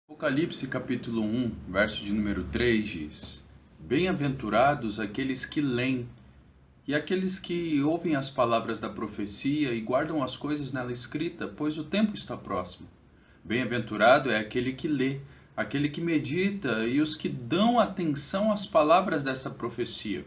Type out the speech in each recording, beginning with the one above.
Apocalipse capítulo 1, verso de número 3 diz: Bem-aventurados aqueles que leem e aqueles que ouvem as palavras da profecia e guardam as coisas nela escrita, pois o tempo está próximo. Bem-aventurado é aquele que lê, aquele que medita e os que dão atenção às palavras dessa profecia.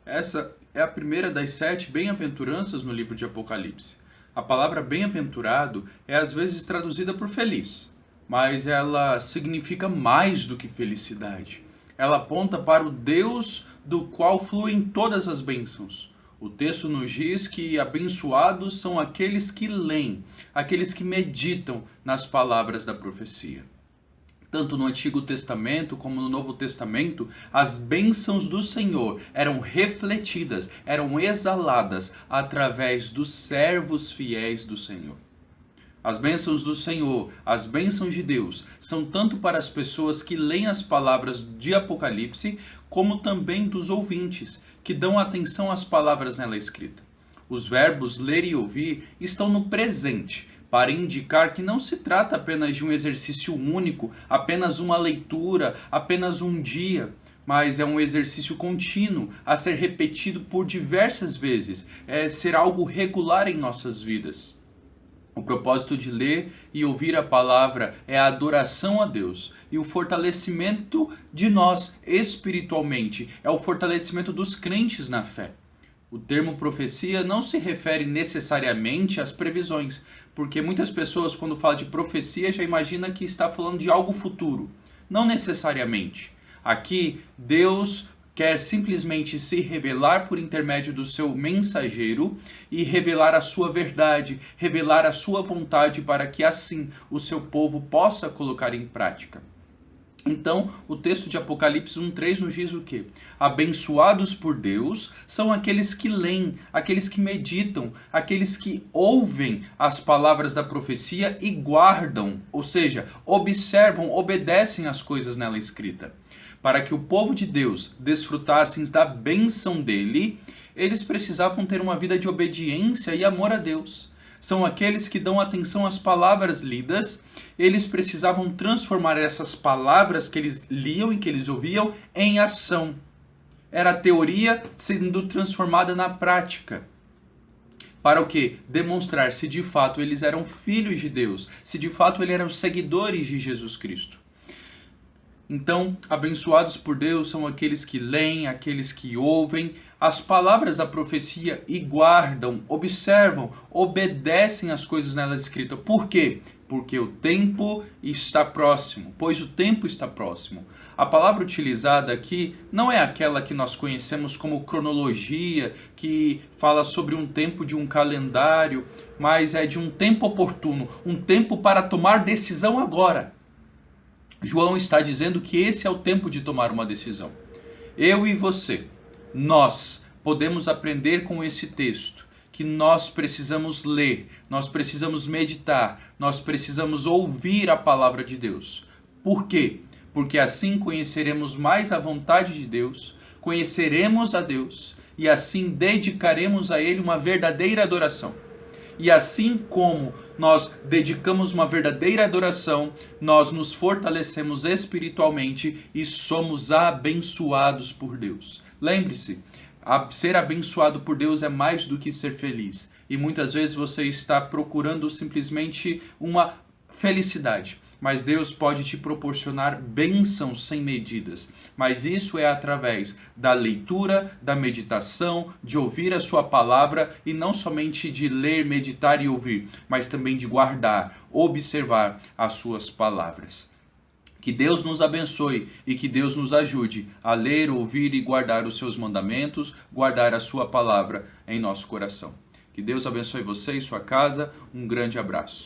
Essa é a primeira das 7 bem-aventuranças no livro de Apocalipse. A palavra bem-aventurado é às vezes traduzida por feliz, mas ela significa mais do que felicidade. Ela aponta para o Deus do qual fluem todas as bênçãos. O texto nos diz que abençoados são aqueles que leem, aqueles que meditam nas palavras da profecia. Tanto no Antigo Testamento como no Novo Testamento, as bênçãos do Senhor eram refletidas, eram exaladas através dos servos fiéis do Senhor. As bênçãos do Senhor, as bênçãos de Deus, são tanto para as pessoas que leem as palavras de Apocalipse, como também dos ouvintes, que dão atenção às palavras nela escrita. Os verbos ler e ouvir estão no presente, para indicar que não se trata apenas de um exercício único, apenas uma leitura, apenas um dia, mas é um exercício contínuo, a ser repetido por diversas vezes, é ser algo regular em nossas vidas. O propósito de ler e ouvir a palavra é a adoração a Deus e o fortalecimento de nós espiritualmente, é o fortalecimento dos crentes na fé. O termo profecia não se refere necessariamente às previsões, porque muitas pessoas, quando falam de profecia, já imaginam que está falando de algo futuro. Não necessariamente. Aqui, Deus quer simplesmente se revelar por intermédio do seu mensageiro e revelar a sua verdade, revelar a sua vontade para que assim o seu povo possa colocar em prática. Então, o texto de Apocalipse 1:3 nos diz o quê? Abençoados por Deus são aqueles que leem, aqueles que meditam, aqueles que ouvem as palavras da profecia e guardam, ou seja, observam, obedecem às coisas nela escrita. Para que o povo de Deus desfrutasse da bênção dele, eles precisavam ter uma vida de obediência e amor a Deus. São aqueles que dão atenção às palavras lidas, eles precisavam transformar essas palavras que eles liam e que eles ouviam em ação. Era a teoria sendo transformada na prática. Para o quê? Demonstrar se de fato eles eram filhos de Deus, se de fato eles eram seguidores de Jesus Cristo. Então, abençoados por Deus são aqueles que leem, aqueles que ouvem as palavras da profecia e guardam, observam, obedecem às coisas nelas escritas. Por quê? Porque o tempo está próximo, pois o tempo está próximo. A palavra utilizada aqui não é aquela que nós conhecemos como cronologia, que fala sobre um tempo de um calendário, mas é de um tempo oportuno, um tempo para tomar decisão agora. João está dizendo que esse é o tempo de tomar uma decisão. Eu e você, nós podemos aprender com esse texto que nós precisamos ler, nós precisamos meditar, nós precisamos ouvir a palavra de Deus. Por quê? Porque assim conheceremos mais a vontade de Deus, conheceremos a Deus e assim dedicaremos a Ele uma verdadeira adoração. E assim como nós dedicamos uma verdadeira adoração, nós nos fortalecemos espiritualmente e somos abençoados por Deus. Lembre-se, ser abençoado por Deus é mais do que ser feliz. E muitas vezes você está procurando simplesmente uma felicidade. Mas Deus pode te proporcionar bênçãos sem medidas. Mas isso é através da leitura, da meditação, de ouvir a sua palavra e não somente de ler, meditar e ouvir, mas também de guardar, observar as suas palavras. Que Deus nos abençoe e que Deus nos ajude a ler, ouvir e guardar os seus mandamentos, guardar a sua palavra em nosso coração. Que Deus abençoe você e sua casa. Um grande abraço.